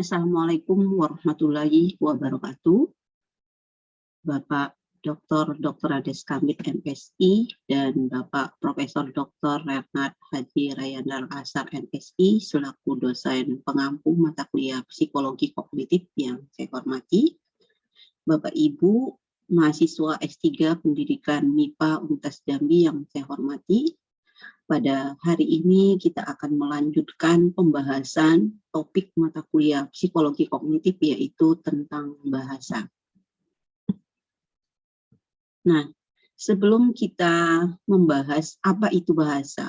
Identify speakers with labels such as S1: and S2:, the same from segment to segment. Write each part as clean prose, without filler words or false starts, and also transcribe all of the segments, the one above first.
S1: Assalamualaikum warahmatullahi wabarakatuh. Bapak Dr. Ades Kamit MSI dan Bapak Profesor Dr. Renat Haji Rayandar Asar MSI selaku dosen pengampu mata kuliah psikologi kognitif yang saya hormati. Bapak Ibu mahasiswa S3 Pendidikan MIPA Universitas Jambi yang saya hormati. Pada hari ini kita akan melanjutkan pembahasan topik mata kuliah psikologi kognitif yaitu tentang bahasa. Nah, sebelum kita membahas apa itu bahasa,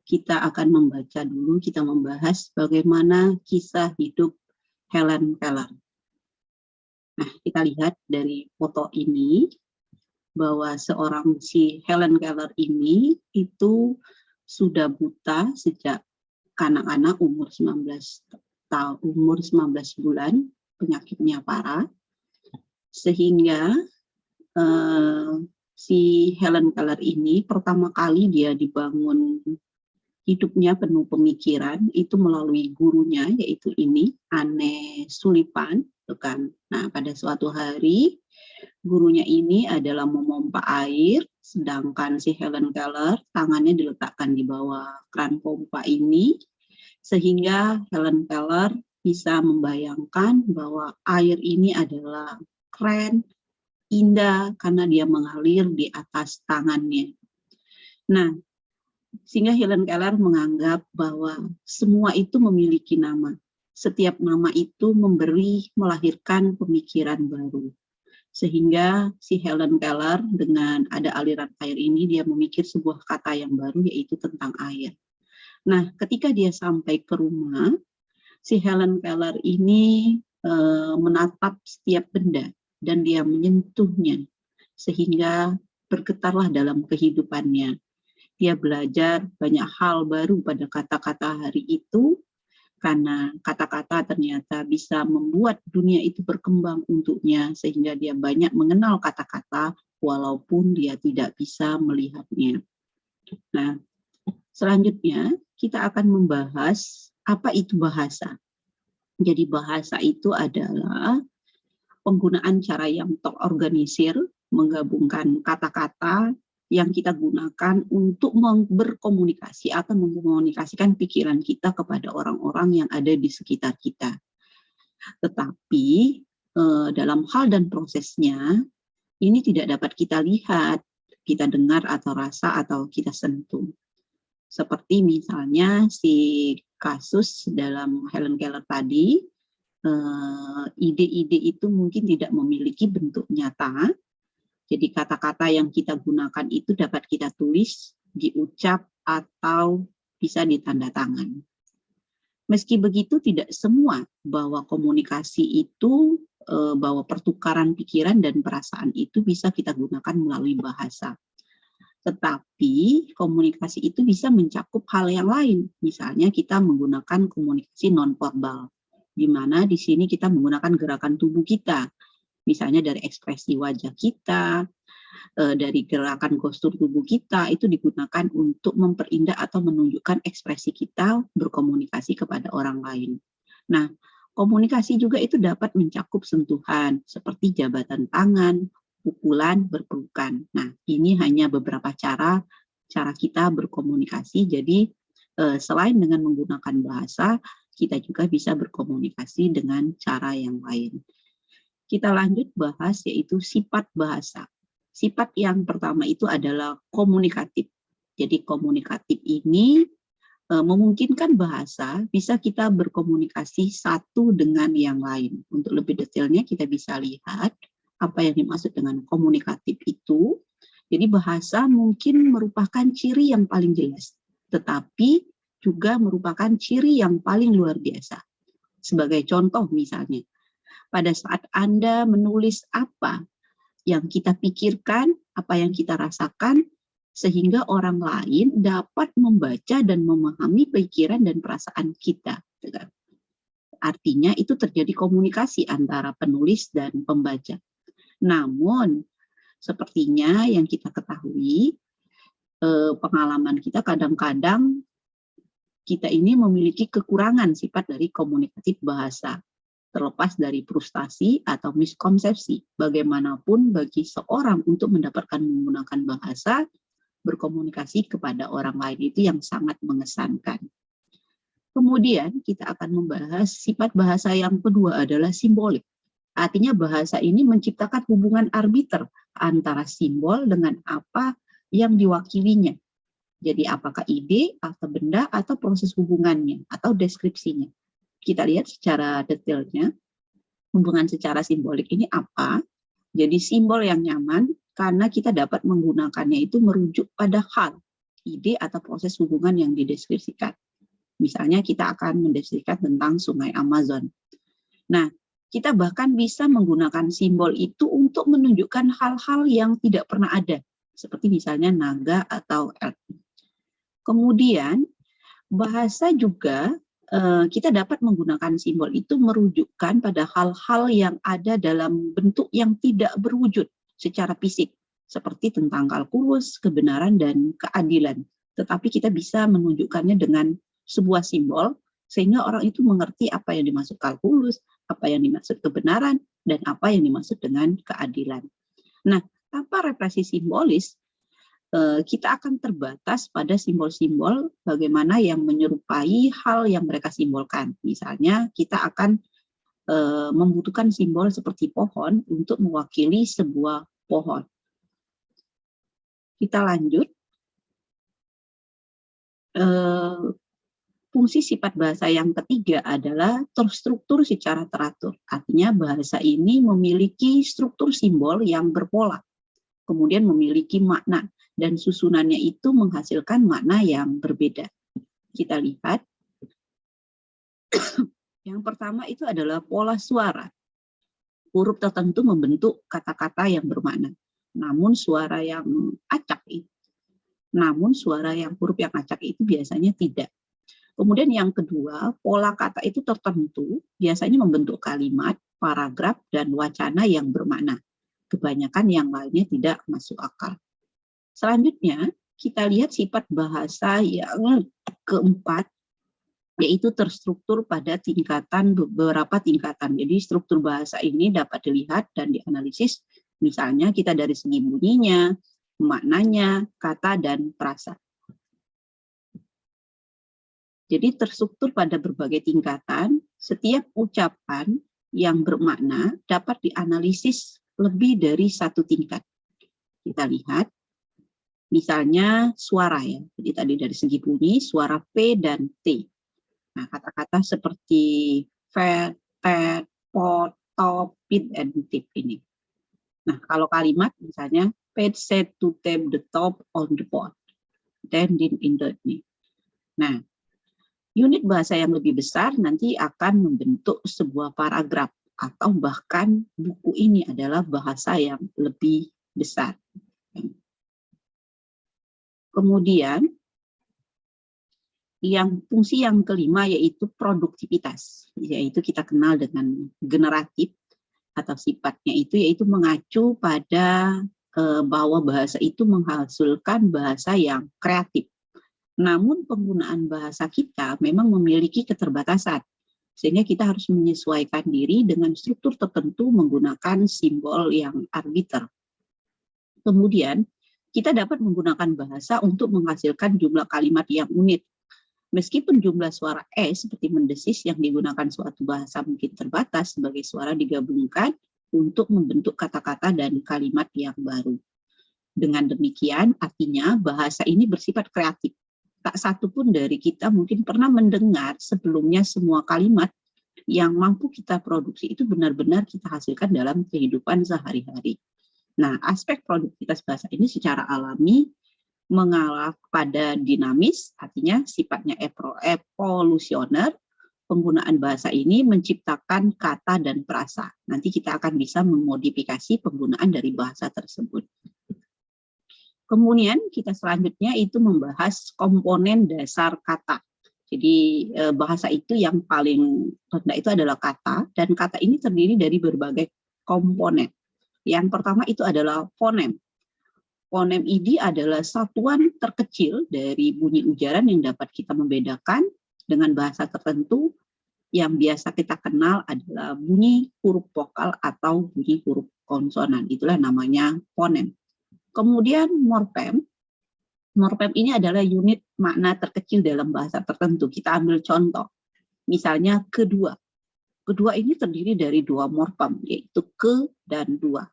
S1: kita akan membaca dulu, kita membahas bagaimana kisah hidup Helen Keller. Nah, kita lihat dari foto ini bahwa seorang si Helen Keller ini itu sudah buta sejak kanak-kanak umur 19 bulan, penyakitnya parah, sehingga si Helen Keller ini pertama kali dia dibangun hidupnya penuh pemikiran itu melalui gurunya, yaitu ini Anne Sullivan, kan. Nah, pada suatu hari gurunya ini adalah memompa air, sedangkan si Helen Keller tangannya diletakkan di bawah kran pompa ini, sehingga Helen Keller bisa membayangkan bahwa air ini adalah keren, indah karena dia mengalir di atas tangannya. Nah, sehingga Helen Keller menganggap bahwa semua itu memiliki nama. Setiap nama itu melahirkan pemikiran baru. Sehingga si Helen Keller dengan ada aliran air ini dia memikir sebuah kata yang baru yaitu tentang air. Nah, ketika dia sampai ke rumah, si Helen Keller ini menatap setiap benda dan dia menyentuhnya sehingga bergetarlah dalam kehidupannya. Dia belajar banyak hal baru pada kata-kata hari itu karena kata-kata ternyata bisa membuat dunia itu berkembang untuknya sehingga dia banyak mengenal kata-kata walaupun dia tidak bisa melihatnya. Nah, selanjutnya kita akan membahas apa itu bahasa. Jadi bahasa itu adalah penggunaan cara yang terorganisir, menggabungkan kata-kata yang kita gunakan untuk berkomunikasi atau mengkomunikasikan pikiran kita kepada orang-orang yang ada di sekitar kita. Tetapi dalam hal dan prosesnya, ini tidak dapat kita lihat, kita dengar atau rasa atau kita sentuh. Seperti misalnya si kasus dalam Helen Keller tadi, ide-ide itu mungkin tidak memiliki bentuk nyata, jadi kata-kata yang kita gunakan itu dapat kita tulis, diucap, atau bisa ditanda tangan. Meski begitu tidak semua bahwa komunikasi itu, bahwa pertukaran pikiran dan perasaan itu bisa kita gunakan melalui bahasa. Tetapi komunikasi itu bisa mencakup hal yang lain. Misalnya kita menggunakan komunikasi nonverbal, di mana di sini kita menggunakan gerakan tubuh kita. Misalnya dari ekspresi wajah kita, dari gerakan postur tubuh kita, itu digunakan untuk memperindah atau menunjukkan ekspresi kita berkomunikasi kepada orang lain. Nah, komunikasi juga itu dapat mencakup sentuhan, seperti jabatan tangan, pukulan, berpelukan. Nah, ini hanya beberapa cara kita berkomunikasi. Jadi, selain dengan menggunakan bahasa, kita juga bisa berkomunikasi dengan cara yang lain. Kita lanjut bahas yaitu sifat bahasa. Sifat yang pertama itu adalah komunikatif. Jadi komunikatif ini memungkinkan bahasa bisa kita berkomunikasi satu dengan yang lain. Untuk lebih detailnya kita bisa lihat apa yang dimaksud dengan komunikatif itu. Jadi bahasa mungkin merupakan ciri yang paling jelas, tetapi juga merupakan ciri yang paling luar biasa. Sebagai contoh misalnya, pada saat Anda menulis apa yang kita pikirkan, apa yang kita rasakan, sehingga orang lain dapat membaca dan memahami pikiran dan perasaan kita. Artinya itu terjadi komunikasi antara penulis dan pembaca. Namun, sepertinya yang kita ketahui, pengalaman kita kadang-kadang kita ini memiliki kekurangan sifat dari komunikatif bahasa. terlepas dari frustasi atau miskonsepsi. Bagaimanapun bagi seorang untuk mendapatkan menggunakan bahasa, berkomunikasi kepada orang lain itu yang sangat mengesankan. Kemudian kita akan membahas sifat bahasa yang kedua adalah simbolik. Artinya bahasa ini menciptakan hubungan arbiter antara simbol dengan apa yang diwakilinya. Jadi apakah ide atau benda atau proses hubungannya atau deskripsinya. Kita lihat secara detailnya hubungan secara simbolik ini apa. Jadi simbol yang nyaman karena kita dapat menggunakannya itu merujuk pada hal, ide atau proses hubungan yang dideskripsikan. Misalnya kita akan mendeskripsikan tentang sungai Amazon. Nah, kita bahkan bisa menggunakan simbol itu untuk menunjukkan hal-hal yang tidak pernah ada. Seperti misalnya naga atau elf. Kemudian, bahasa juga kita dapat menggunakan simbol itu merujukkan pada hal-hal yang ada dalam bentuk yang tidak berwujud secara fisik. Seperti tentang kalkulus, kebenaran, dan keadilan. Tetapi kita bisa menunjukkannya dengan sebuah simbol, sehingga orang itu mengerti apa yang dimaksud kalkulus, apa yang dimaksud kebenaran, dan apa yang dimaksud dengan keadilan. Nah, tanpa represi simbolis, kita akan terbatas pada simbol-simbol bagaimana yang menyerupai hal yang mereka simbolkan. Misalnya, kita akan membutuhkan simbol seperti pohon untuk mewakili sebuah pohon. Kita lanjut. Fungsi sifat bahasa yang ketiga adalah terstruktur secara teratur. Artinya bahasa ini memiliki struktur simbol yang berpola, kemudian memiliki makna, dan susunannya itu menghasilkan makna yang berbeda. Kita lihat, yang pertama itu adalah pola suara. Huruf tertentu membentuk kata-kata yang bermakna. Namun suara yang huruf yang acak itu biasanya tidak. Kemudian yang kedua, pola kata itu tertentu, biasanya membentuk kalimat, paragraf, dan wacana yang bermakna. Kebanyakan yang lainnya tidak masuk akal. Selanjutnya, kita lihat sifat bahasa yang keempat, yaitu terstruktur pada beberapa tingkatan. Jadi struktur bahasa ini dapat dilihat dan dianalisis, misalnya kita dari segi bunyinya, maknanya, kata, dan frasa. Jadi terstruktur pada berbagai tingkatan, setiap ucapan yang bermakna dapat dianalisis lebih dari satu tingkat. Kita lihat, misalnya suara ya, jadi tadi dari segi bunyi, suara P dan T. Nah, kata-kata seperti fat, tet, pot, top, pit, and tip ini. Nah, kalau kalimat misalnya, Pet said to tap the top on the pot, then in the knee. Nah, unit bahasa yang lebih besar nanti akan membentuk sebuah paragraf atau bahkan buku ini adalah bahasa yang lebih besar. Kemudian fungsi yang kelima yaitu produktivitas, yaitu kita kenal dengan generatif atau sifatnya itu yaitu mengacu pada bahwa bahasa itu menghasilkan bahasa yang kreatif. Namun penggunaan bahasa kita memang memiliki keterbatasan, sehingga kita harus menyesuaikan diri dengan struktur tertentu menggunakan simbol yang arbiter. Kemudian, kita dapat menggunakan bahasa untuk menghasilkan jumlah kalimat yang unik. Meskipun jumlah suara seperti mendesis yang digunakan suatu bahasa mungkin terbatas sebagai suara digabungkan untuk membentuk kata-kata dan kalimat yang baru. Dengan demikian, artinya bahasa ini bersifat kreatif. Tak satu pun dari kita mungkin pernah mendengar sebelumnya semua kalimat yang mampu kita produksi itu benar-benar kita hasilkan dalam kehidupan sehari-hari. Nah, aspek produktivitas bahasa ini secara alami mengarah pada dinamis, artinya sifatnya evolusioner. Penggunaan bahasa ini menciptakan kata dan frasa. Nanti kita akan bisa memodifikasi penggunaan dari bahasa tersebut. Kemudian kita selanjutnya itu membahas komponen dasar kata. Jadi bahasa itu yang paling rendah itu adalah kata, dan kata ini terdiri dari berbagai komponen. Yang pertama itu adalah fonem. Fonem ini adalah satuan terkecil dari bunyi ujaran yang dapat kita membedakan dengan bahasa tertentu yang biasa kita kenal adalah bunyi huruf vokal atau bunyi huruf konsonan. Itulah namanya fonem. Kemudian morfem. Morfem ini adalah unit makna terkecil dalam bahasa tertentu. Kita ambil contoh. Misalnya kedua. Kedua ini terdiri dari dua morfem, yaitu ke dan dua.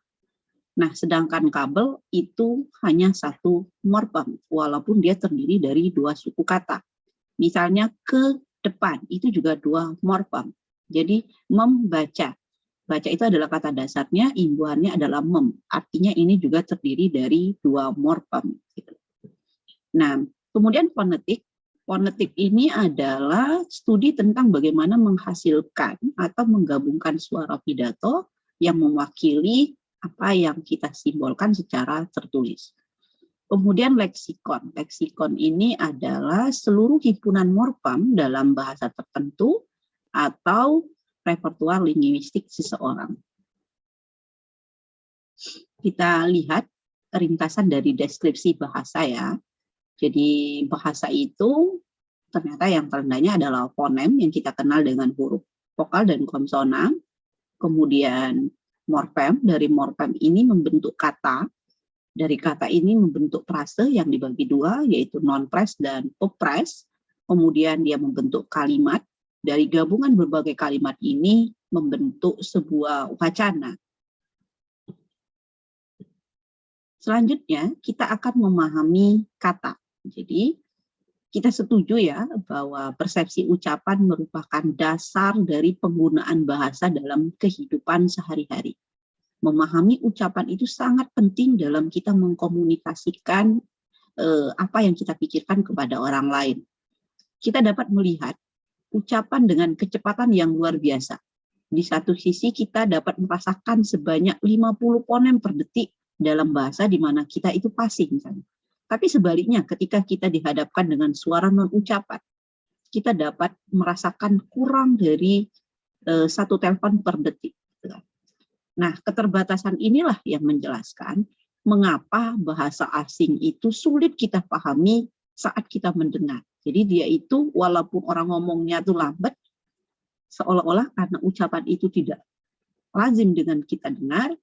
S1: Nah, sedangkan kabel itu hanya satu morfem, walaupun dia terdiri dari dua suku kata. Misalnya ke depan, itu juga dua morfem. Jadi, membaca. Baca itu adalah kata dasarnya, imbuhannya adalah mem. Artinya ini juga terdiri dari dua morfem. Nah, kemudian fonetik. Fonetik ini adalah studi tentang bagaimana menghasilkan atau menggabungkan suara pidato yang mewakili apa yang kita simbolkan secara tertulis. Kemudian leksikon. Leksikon ini adalah seluruh himpunan morfem dalam bahasa tertentu atau repertuar linguistik seseorang. Kita lihat ringkasan dari deskripsi bahasa ya. Jadi bahasa itu ternyata yang terendahnya adalah fonem yang kita kenal dengan huruf vokal dan konsonan. Kemudian morfem, dari morfem ini membentuk kata. Dari kata ini membentuk frase yang dibagi dua, yaitu non-phrase dan phrase. Kemudian dia membentuk kalimat. Dari gabungan berbagai kalimat ini membentuk sebuah wacana. Selanjutnya kita akan memahami kata. Jadi kita setuju ya bahwa persepsi ucapan merupakan dasar dari penggunaan bahasa dalam kehidupan sehari-hari. Memahami ucapan itu sangat penting dalam kita mengkomunikasikan apa yang kita pikirkan kepada orang lain. Kita dapat melihat ucapan dengan kecepatan yang luar biasa. Di satu sisi kita dapat merasakan sebanyak 50 fonem per detik dalam bahasa di mana kita itu fasih misalnya. Tapi sebaliknya ketika kita dihadapkan dengan suara non-ucapan, kita dapat merasakan kurang dari satu telepon per detik. Nah, keterbatasan inilah yang menjelaskan mengapa bahasa asing itu sulit kita pahami saat kita mendengar. Jadi dia itu walaupun orang ngomongnya itu lambat, seolah-olah karena ucapan itu tidak lazim dengan kita dengar,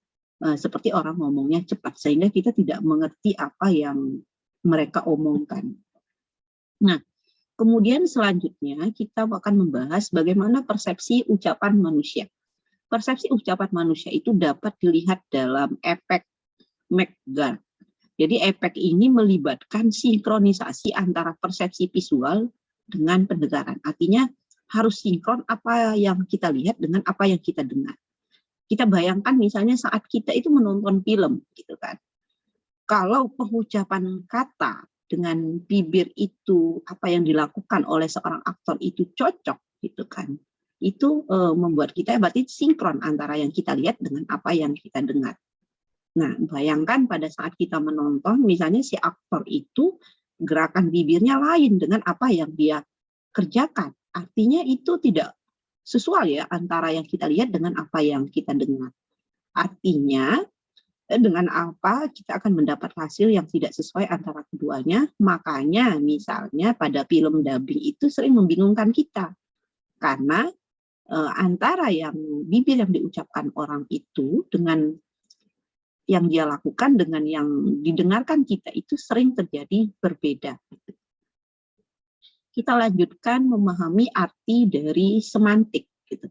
S1: seperti orang ngomongnya cepat, sehingga kita tidak mengerti apa yang mereka omongkan. Nah, kemudian selanjutnya kita akan membahas bagaimana persepsi ucapan manusia. Persepsi ucapan manusia itu dapat dilihat dalam efek McGurk. Jadi efek ini melibatkan sinkronisasi antara persepsi visual dengan pendengaran. Artinya harus sinkron apa yang kita lihat dengan apa yang kita dengar. Kita bayangkan misalnya saat kita itu menonton film, gitu kan. Kalau pengucapan kata dengan bibir itu apa yang dilakukan oleh seorang aktor itu cocok, gitu kan. Itu membuat kita berarti sinkron antara yang kita lihat dengan apa yang kita dengar. Nah, bayangkan pada saat kita menonton, misalnya si aktor itu gerakan bibirnya lain dengan apa yang dia kerjakan. Artinya itu tidak sesuai ya antara yang kita lihat dengan apa yang kita dengar. Artinya dengan apa kita akan mendapat hasil yang tidak sesuai antara keduanya. Makanya misalnya pada film dubbing itu sering membingungkan kita. Karena antara yang bibir yang diucapkan orang itu dengan yang dia lakukan dengan yang didengarkan kita itu sering terjadi berbeda. Kita lanjutkan memahami arti dari semantik. Gitu.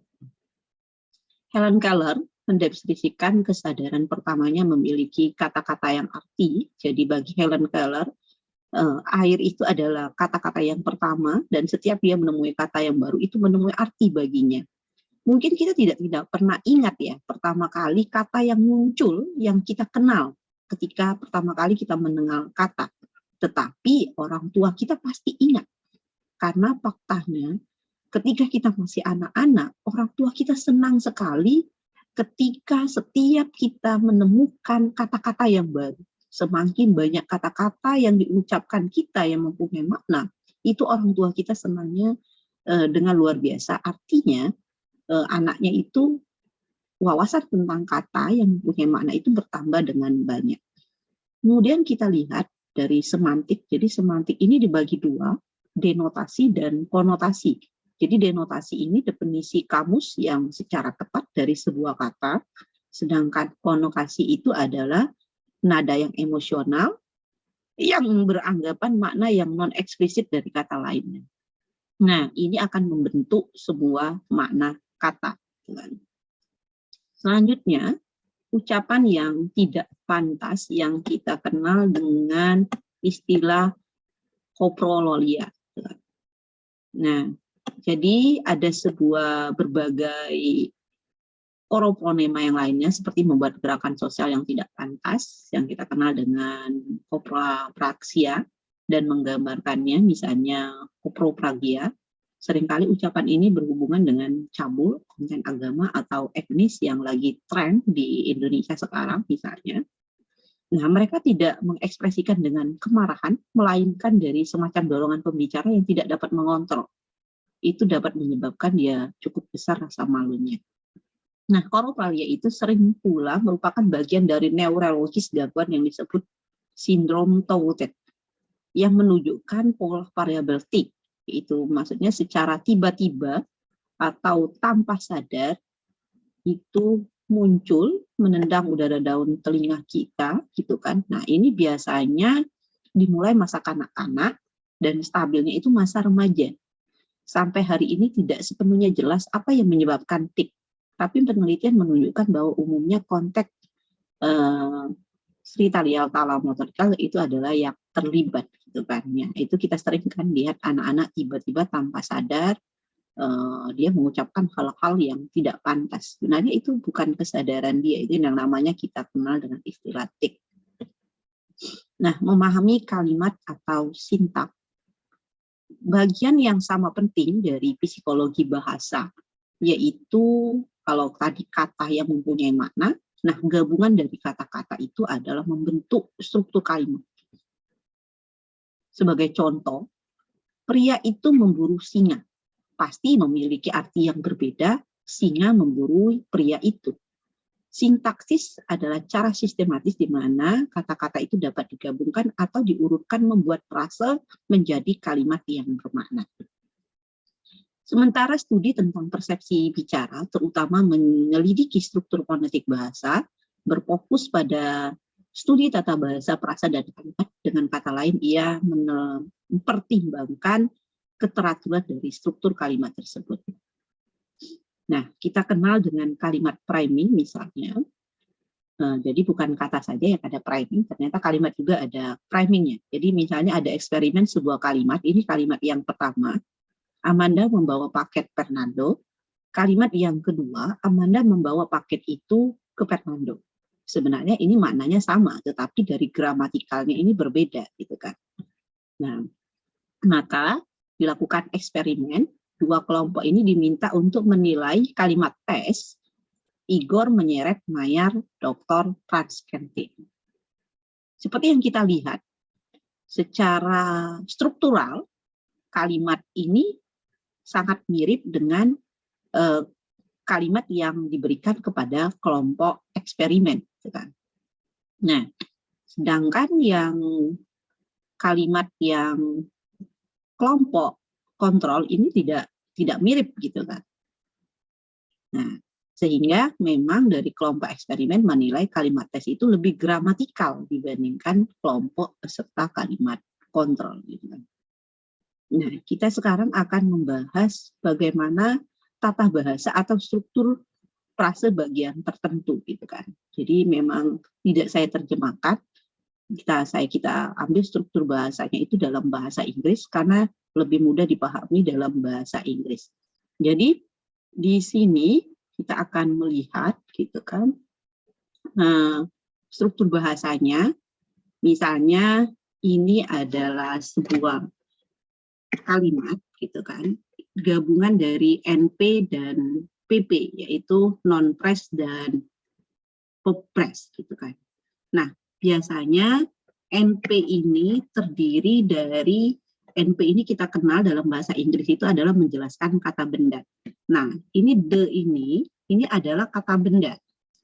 S1: Helen Keller mendeskripsikan kesadaran pertamanya memiliki kata-kata yang arti. Jadi bagi Helen Keller, air itu adalah kata-kata yang pertama dan setiap dia menemui kata yang baru itu menemui arti baginya. Mungkin kita tidak pernah ingat ya pertama kali kata yang muncul yang kita kenal ketika pertama kali kita mendengar kata. Tetapi orang tua kita pasti ingat. Karena faktanya ketika kita masih anak-anak, orang tua kita senang sekali ketika setiap kita menemukan kata-kata yang baru. Semakin banyak kata-kata yang diucapkan kita yang mempunyai makna, itu orang tua kita senangnya dengan luar biasa. Artinya anaknya itu wawasan tentang kata yang mempunyai makna itu bertambah dengan banyak. Kemudian kita lihat dari semantik. Jadi semantik ini dibagi dua, denotasi dan konotasi. Jadi denotasi ini definisi kamus yang secara tepat dari sebuah kata, sedangkan konotasi itu adalah nada yang emosional yang beranggapan makna yang non-eksplisit dari kata lainnya. Nah, ini akan membentuk sebuah makna kata. Selanjutnya, ucapan yang tidak pantas yang kita kenal dengan istilah koprololia. Nah, jadi ada sebuah berbagai oroponema yang lainnya seperti membuat gerakan sosial yang tidak pantas yang kita kenal dengan kopropraxia dan menggambarkannya misalnya kopropragia. Seringkali ucapan ini berhubungan dengan cabul, konten agama atau etnis yang lagi tren di Indonesia sekarang misalnya. Nah, mereka tidak mengekspresikan dengan kemarahan, melainkan dari semacam dorongan pembicara yang tidak dapat mengontrol. Itu dapat menyebabkan dia cukup besar rasa malunya. Nah, kopropralia itu sering pula merupakan bagian dari neurologis gangguan yang disebut sindrom Tourette, yang menunjukkan pola variabel T. Itu maksudnya secara tiba-tiba atau tanpa sadar itu muncul menendang udara daun telinga kita, gitu kan. Nah, ini biasanya dimulai masa kanak-kanak dan stabilnya itu masa remaja. Sampai hari ini tidak sepenuhnya jelas apa yang menyebabkan tic. Tapi penelitian menunjukkan bahwa umumnya konteks striatal thalamocortical itu adalah yang terlibat, gitu kan. Ya, itu kita sering kan lihat anak-anak tiba-tiba tanpa sadar dia mengucapkan hal-hal yang tidak pantas. Sebenarnya itu bukan kesadaran dia, itu yang namanya kita kenal dengan istilah tic. Nah, memahami kalimat atau sintaks, bagian yang sama penting dari psikologi bahasa, yaitu kalau tadi kata yang mempunyai makna, nah gabungan dari kata-kata itu adalah membentuk struktur kalimat. Sebagai contoh, pria itu memburu singa. Pasti memiliki arti yang berbeda, singa memburu pria itu. Sintaksis adalah cara sistematis di mana kata-kata itu dapat digabungkan atau diurutkan membuat frase menjadi kalimat yang bermakna. Sementara studi tentang persepsi bicara, terutama menyelidiki struktur fonetik bahasa, berfokus pada studi tata bahasa, frasa, dan kalimat. Dengan kata lain, ia mempertimbangkan keteraturan dari struktur kalimat tersebut. Nah, kita kenal dengan kalimat priming misalnya. Jadi bukan kata saja yang ada priming, ternyata kalimat juga ada primingnya. Jadi misalnya ada eksperimen sebuah kalimat, ini kalimat yang pertama, Amanda membawa paket Fernando. Kalimat yang kedua, Amanda membawa paket itu ke Fernando. Sebenarnya ini maknanya sama, tetapi dari gramatikalnya ini berbeda, gitu kan. Nah, maka dilakukan eksperimen, dua kelompok ini diminta untuk menilai kalimat tes, Igor menyeret mayar Dr. Transkentin. Seperti yang kita lihat, secara struktural, kalimat ini sangat mirip dengan kalimat yang diberikan kepada kelompok eksperimen. Nah, sedangkan yang kalimat yang kelompok kontrol ini tidak mirip, gitu kan. Nah, sehingga memang dari kelompok eksperimen menilai kalimat tes itu lebih gramatikal dibandingkan kelompok peserta kalimat kontrol, gitu kan. Nah, kita sekarang akan membahas bagaimana tata bahasa atau struktur frase bagian tertentu, gitu kan. Jadi memang tidak saya terjemahkan, kita ambil struktur bahasanya itu dalam bahasa Inggris karena lebih mudah dipahami dalam bahasa Inggris. Jadi di sini kita akan melihat, gitu kan, struktur bahasanya. Misalnya ini adalah sebuah kalimat, gitu kan, gabungan dari NP dan PP, yaitu non-pres dan pop-pres, gitu kan. Nah, biasanya NP ini terdiri dari, NP ini kita kenal dalam bahasa Inggris itu adalah menjelaskan kata benda. Nah, ini the ini adalah kata benda.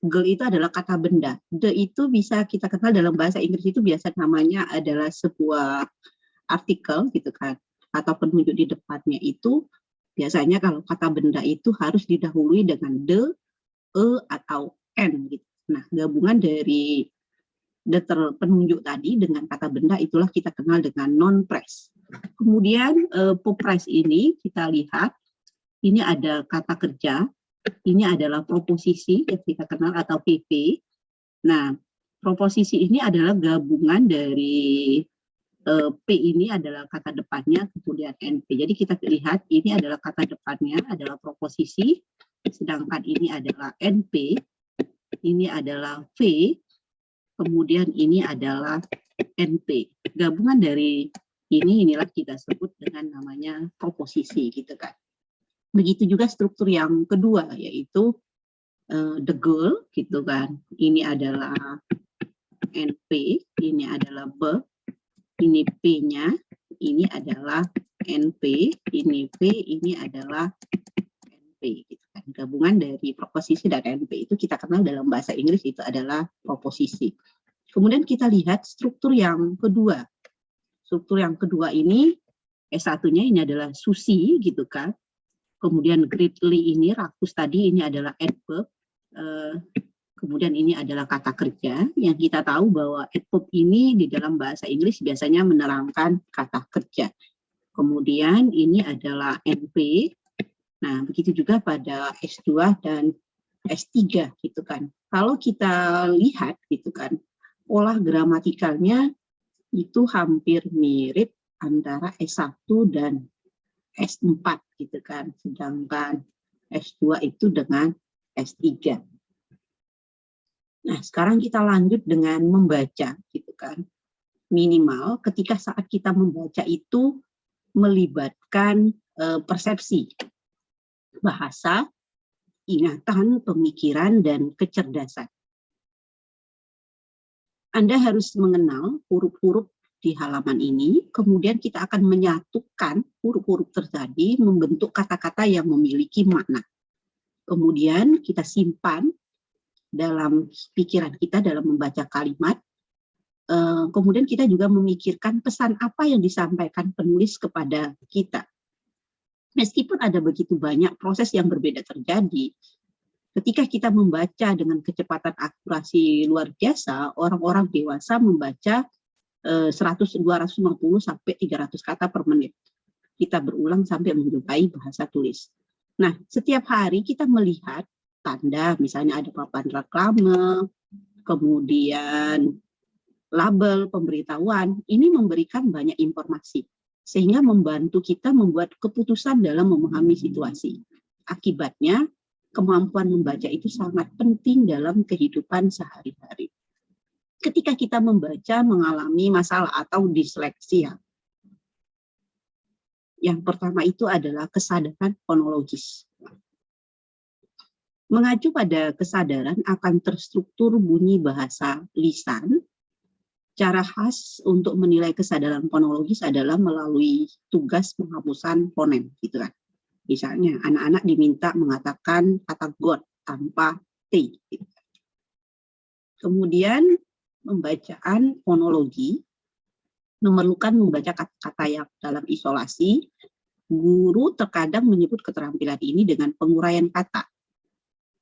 S1: Girl itu adalah kata benda. The itu bisa kita kenal dalam bahasa Inggris itu biasa namanya adalah sebuah artikel, gitu kan, atau penunjuk di depannya itu Biasanya kalau kata benda itu harus didahului dengan de, atau n gitu. Nah, gabungan dari penunjuk tadi dengan kata benda itulah kita kenal dengan non-phrase. Kemudian popres ini kita lihat, ini ada kata kerja, ini adalah proposisi yang kita kenal atau PP. Nah, proposisi ini adalah gabungan dari P ini adalah kata depannya, kemudian NP. Jadi kita lihat ini adalah kata depannya, adalah proposisi, sedangkan ini adalah NP, ini adalah V, kemudian ini adalah NP. Gabungan dari inilah kita sebut dengan namanya proposisi gitu kan. Begitu juga struktur yang kedua, yaitu the girl gitu kan. Ini adalah NP, ini adalah B, ini P-nya, ini adalah NP, ini P, ini adalah NP. Gitu kan. Gabungan dari proposisi dan NP itu kita kenal dalam bahasa Inggris itu adalah proposisi. Kemudian kita lihat struktur yang kedua. Struktur yang kedua ini, S1-nya ini adalah Susi, gitu kan. Kemudian greatly ini, rakus tadi, ini adalah adverb. Kemudian ini adalah kata kerja, yang kita tahu bahwa adverb ini di dalam bahasa Inggris biasanya menerangkan kata kerja. Kemudian ini adalah NP. Nah, begitu juga pada S2 dan S3 gitu kan. Kalau kita lihat gitu kan, pola gramatikalnya itu hampir mirip antara S1 dan S4 gitu kan. Sedangkan S2 itu dengan S3. Nah, sekarang kita lanjut dengan membaca, gitu kan. Minimal ketika saat kita membaca itu melibatkan persepsi, bahasa, ingatan, pemikiran, dan kecerdasan. Anda harus mengenal huruf-huruf di halaman ini, kemudian kita akan menyatukan huruf-huruf tadi membentuk kata-kata yang memiliki makna. Kemudian kita simpan dalam pikiran kita dalam membaca kalimat, kemudian kita juga memikirkan pesan apa yang disampaikan penulis kepada kita. Meskipun ada begitu banyak proses yang berbeda terjadi, ketika kita membaca dengan kecepatan akurasi luar biasa, orang-orang dewasa membaca 100, 250 sampai 300 kata per menit. Kita berulang sampai menjumpai bahasa tulis. Nah, setiap hari kita melihat tanda, misalnya ada papan reklame, kemudian label, pemberitahuan, ini memberikan banyak informasi, sehingga membantu kita membuat keputusan dalam memahami situasi. Akibatnya, kemampuan membaca itu sangat penting dalam kehidupan sehari-hari. Ketika kita membaca mengalami masalah atau disleksia, yang pertama itu adalah kesadaran fonologis. Mengacu pada kesadaran akan terstruktur bunyi bahasa lisan, cara khas untuk menilai kesadaran fonologis adalah melalui tugas penghapusan fonem, gitu kan. Misalnya anak-anak diminta mengatakan kata God tanpa T. Gitu. Kemudian pembacaan fonologi memerlukan membaca kata-kata yang dalam isolasi. Guru terkadang menyebut keterampilan ini dengan penguraian kata.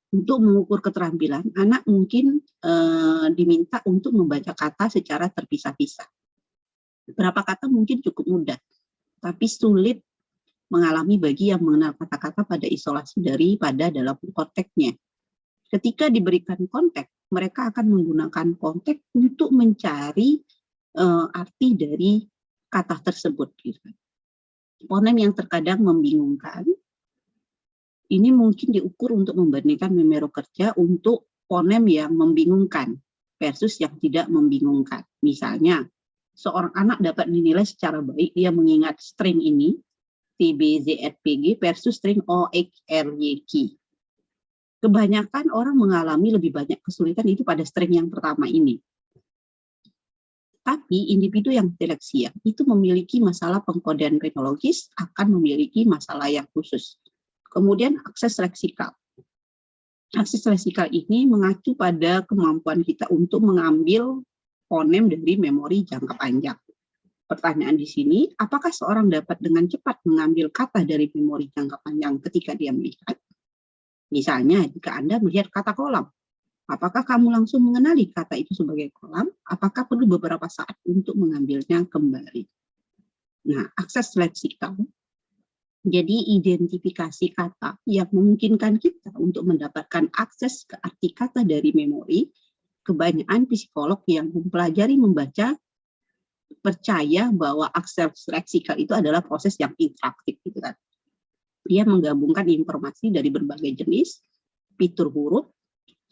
S1: Untuk mengukur keterampilan, anak mungkin diminta untuk membaca kata secara terpisah-pisah. Beberapa kata mungkin cukup mudah, tapi sulit mengalami bagi yang mengenal kata-kata pada isolasi daripada dalam konteksnya. Ketika diberikan konteks, mereka akan menggunakan konteks untuk mencari arti dari kata tersebut. Fonem yang terkadang membingungkan, ini mungkin diukur untuk membandingkan memori kerja untuk fonem yang membingungkan versus yang tidak membingungkan. Misalnya, seorang anak dapat dinilai secara baik dia mengingat string ini, TBZFPG versus string OXRYK. Kebanyakan orang mengalami lebih banyak kesulitan itu pada string yang pertama ini. Tapi individu yang dysleksia itu memiliki masalah pengkodean fonologis akan memiliki masalah yang khusus. Kemudian akses leksikal. Akses leksikal ini mengacu pada kemampuan kita untuk mengambil fonem dari memori jangka panjang. Pertanyaan di sini, apakah seorang dapat dengan cepat mengambil kata dari memori jangka panjang ketika dia melihat? Misalnya, jika Anda melihat kata kolam, apakah kamu langsung mengenali kata itu sebagai kolam? Apakah perlu beberapa saat untuk mengambilnya kembali? Nah, akses leksikal, jadi identifikasi kata yang memungkinkan kita untuk mendapatkan akses ke arti kata dari memori. Kebanyakan psikolog yang mempelajari membaca percaya bahwa akses leksikal itu adalah proses yang interaktif, gitu kan. Dia menggabungkan informasi dari berbagai jenis, fitur huruf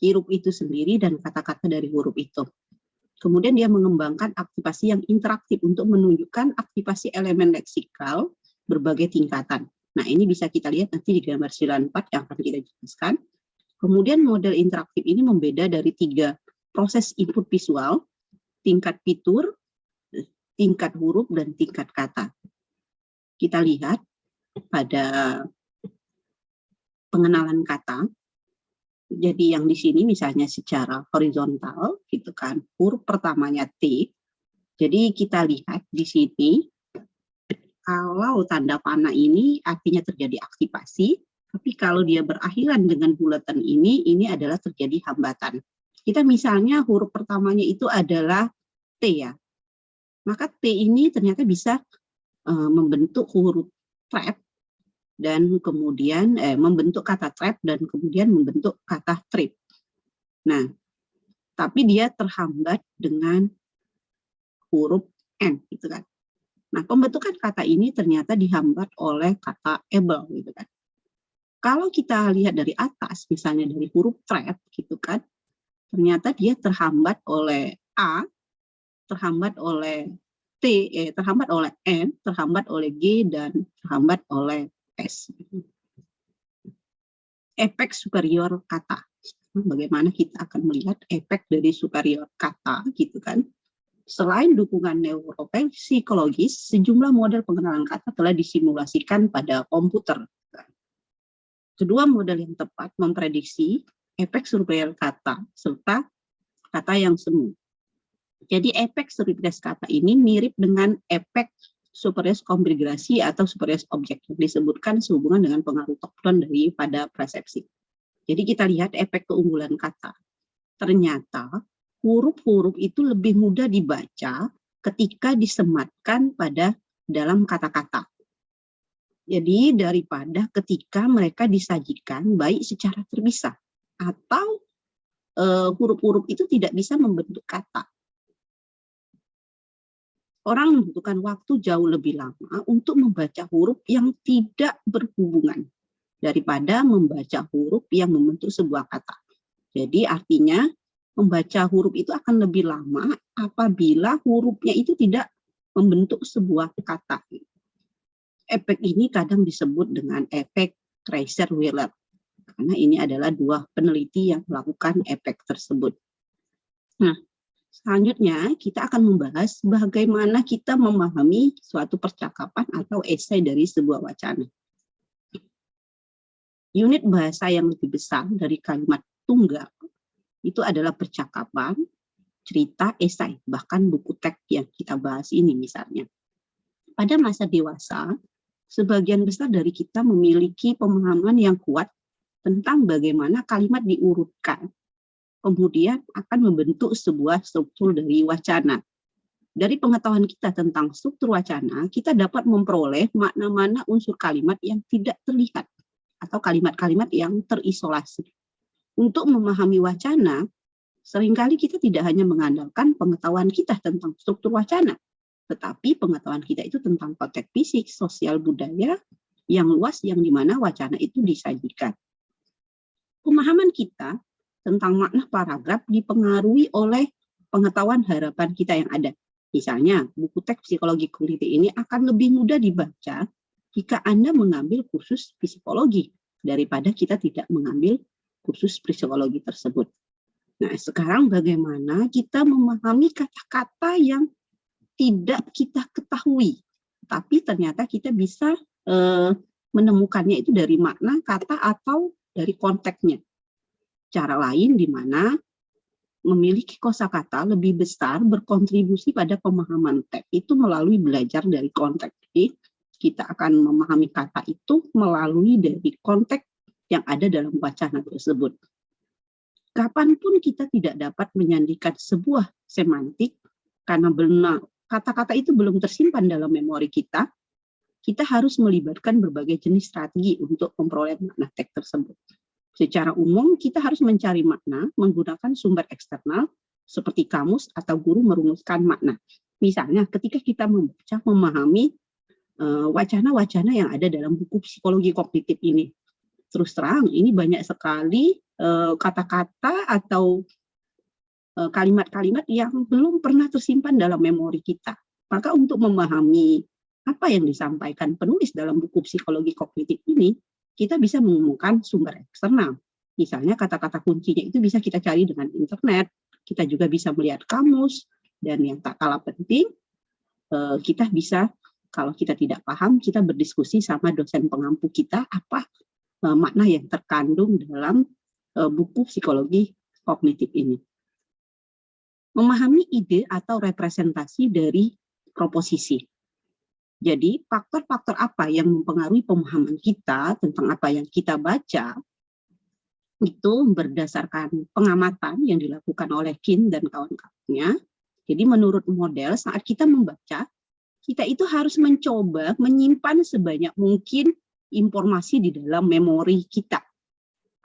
S1: itu sendiri, dan kata-kata dari huruf itu. Kemudian dia mengembangkan aktivasi yang interaktif untuk menunjukkan aktivasi elemen leksikal berbagai tingkatan. Nah, ini bisa kita lihat nanti di gambar 94 yang akan kita jelaskan. Kemudian model interaktif ini membeda dari 3 proses input visual, tingkat fitur, tingkat huruf, dan tingkat kata. Kita lihat pada pengenalan kata. Jadi yang di sini misalnya secara horizontal, gitu kan, huruf pertamanya T. Jadi kita lihat di sini, kalau tanda panah ini artinya terjadi aktivasi, tapi kalau dia berakhiran dengan bulatan ini adalah terjadi hambatan. Kita misalnya huruf pertamanya itu adalah T ya, maka T ini ternyata bisa membentuk huruf trap dan kemudian membentuk kata trap dan kemudian membentuk kata trip. Nah, tapi dia terhambat dengan huruf N, gitu kan. Nah, pembentukan kata ini ternyata dihambat oleh kata able, gitu kan. Kalau kita lihat dari atas, misalnya dari huruf trap, gitu kan, ternyata dia terhambat oleh A, terhambat oleh T, terhambat oleh N, terhambat oleh G, dan terhambat oleh S. Efek superior kata. Bagaimana kita akan melihat efek dari superior kata, gitu kan. Selain dukungan neuropsikologis, sejumlah model pengenalan kata telah disimulasikan pada komputer. Kedua model yang tepat memprediksi efek superior kata serta kata yang semu. Jadi efek superior kata ini mirip dengan efek superior konfigurasi atau superior objek yang disebutkan sehubungan dengan pengaruh tokton daripada persepsi. Jadi kita lihat efek keunggulan kata. Ternyata huruf-huruf itu lebih mudah dibaca ketika disematkan pada dalam kata-kata. Jadi daripada ketika mereka disajikan baik secara terpisah atau huruf-huruf itu tidak bisa membentuk kata. Orang membutuhkan waktu jauh lebih lama untuk membaca huruf yang tidak berhubungan daripada membaca huruf yang membentuk sebuah kata. Jadi artinya membaca huruf itu akan lebih lama apabila hurufnya itu tidak membentuk sebuah kata. Efek ini kadang disebut dengan efek Kaiser-Wheeler, karena ini adalah 2 peneliti yang melakukan efek tersebut. Nah, selanjutnya kita akan membahas bagaimana kita memahami suatu percakapan atau esai dari sebuah wacana. Unit bahasa yang lebih besar dari kalimat tunggal itu adalah percakapan, cerita, esai, bahkan buku teks yang kita bahas ini misalnya. Pada masa dewasa, sebagian besar dari kita memiliki pemahaman yang kuat tentang bagaimana kalimat diurutkan, kemudian akan membentuk sebuah struktur dari wacana. Dari pengetahuan kita tentang struktur wacana, kita dapat memperoleh makna-makna unsur kalimat yang tidak terlihat atau kalimat-kalimat yang terisolasi. Untuk memahami wacana, seringkali kita tidak hanya mengandalkan pengetahuan kita tentang struktur wacana, tetapi pengetahuan kita itu tentang konteks fisik, sosial, budaya yang luas yang dimana wacana itu disajikan. Pemahaman kita tentang makna paragraf dipengaruhi oleh pengetahuan harapan kita yang ada. Misalnya, buku teks psikologi kognitif ini akan lebih mudah dibaca jika Anda mengambil kursus psikologi daripada kita tidak mengambil kursus psikologi tersebut. Nah, sekarang bagaimana kita memahami kata-kata yang tidak kita ketahui, tapi ternyata kita bisa menemukannya itu dari makna kata atau dari konteksnya. Cara lain di mana memiliki kosakata lebih besar berkontribusi pada pemahaman teks itu melalui belajar dari konteks. Jadi kita akan memahami kata itu melalui dari konteks yang ada dalam wacana tersebut. Kapanpun kita tidak dapat menyandikan sebuah semantik karena benar kata-kata itu belum tersimpan dalam memori kita harus melibatkan berbagai jenis strategi untuk memperoleh makna teks tersebut. Secara umum, kita harus mencari makna menggunakan sumber eksternal seperti kamus atau guru merumuskan makna. Misalnya, ketika kita membaca, memahami wacana-wacana yang ada dalam buku psikologi kognitif ini. Terus terang, ini banyak sekali kata-kata atau kalimat-kalimat yang belum pernah tersimpan dalam memori kita. Maka untuk memahami apa yang disampaikan penulis dalam buku psikologi kognitif ini, kita bisa menemukan sumber eksternal. Misalnya kata-kata kuncinya itu bisa kita cari dengan internet, kita juga bisa melihat kamus, dan yang tak kalah penting, kita bisa, kalau kita tidak paham, kita berdiskusi sama dosen pengampu kita, apa makna yang terkandung dalam buku psikologi kognitif ini. Memahami ide atau representasi dari proposisi. Jadi, faktor-faktor apa yang mempengaruhi pemahaman kita tentang apa yang kita baca, itu berdasarkan pengamatan yang dilakukan oleh Kin dan kawan-kawannya. Jadi, menurut model, saat kita membaca, kita itu harus mencoba menyimpan sebanyak mungkin informasi di dalam memori kita,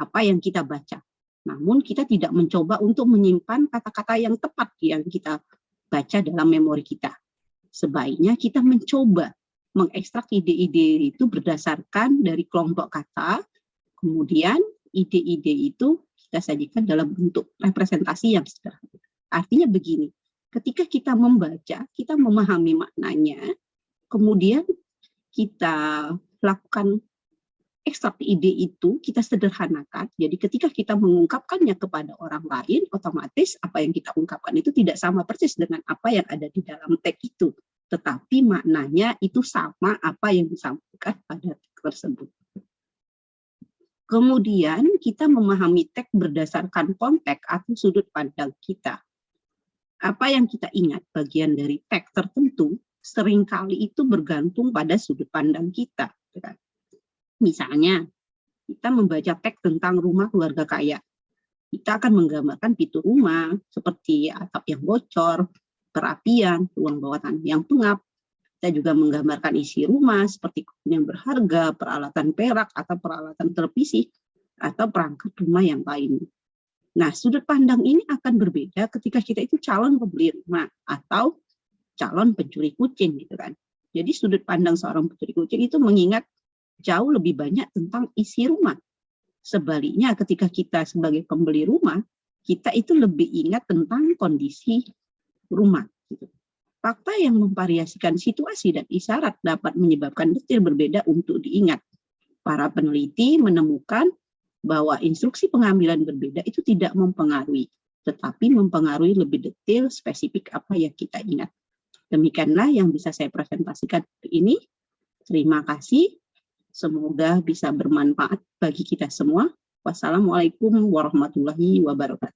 S1: apa yang kita baca. Namun, kita tidak mencoba untuk menyimpan kata-kata yang tepat yang kita baca dalam memori kita. Sebaiknya kita mencoba mengekstrak ide-ide itu berdasarkan dari kelompok kata, kemudian ide-ide itu kita sajikan dalam bentuk representasi yang sederhana. Artinya begini, ketika kita membaca, kita memahami maknanya, kemudian kita lakukan ekstrak ide itu, kita sederhanakan. Jadi ketika kita mengungkapkannya kepada orang lain, otomatis apa yang kita ungkapkan itu tidak sama persis dengan apa yang ada di dalam teks itu. Tetapi maknanya itu sama apa yang disampaikan pada teks tersebut. Kemudian kita memahami teks berdasarkan konteks atau sudut pandang kita. Apa yang kita ingat bagian dari teks tertentu, seringkali itu bergantung pada sudut pandang kita. Misalnya, kita membaca teks tentang rumah keluarga kaya. Kita akan menggambarkan pintu rumah, seperti atap yang bocor, perapian, ruang bawah tanah yang pengap. Kita juga menggambarkan isi rumah, seperti yang berharga, peralatan perak, atau peralatan televisi, atau perangkat rumah yang lain. Nah, sudut pandang ini akan berbeda ketika kita itu calon pembeli rumah, atau calon pencuri kucing, gitu kan. Jadi sudut pandang seorang pencuri kucing itu mengingat jauh lebih banyak tentang isi rumah. Sebaliknya ketika kita sebagai pembeli rumah, kita itu lebih ingat tentang kondisi rumah. Fakta yang memvariasikan situasi dan isyarat dapat menyebabkan detail berbeda untuk diingat. Para peneliti menemukan bahwa instruksi pengambilan berbeda itu tidak mempengaruhi, tetapi mempengaruhi lebih detail spesifik apa yang kita ingat. Demikianlah yang bisa saya presentasikan hari ini. Terima kasih. Semoga bisa bermanfaat bagi kita semua. Wassalamualaikum warahmatullahi wabarakatuh.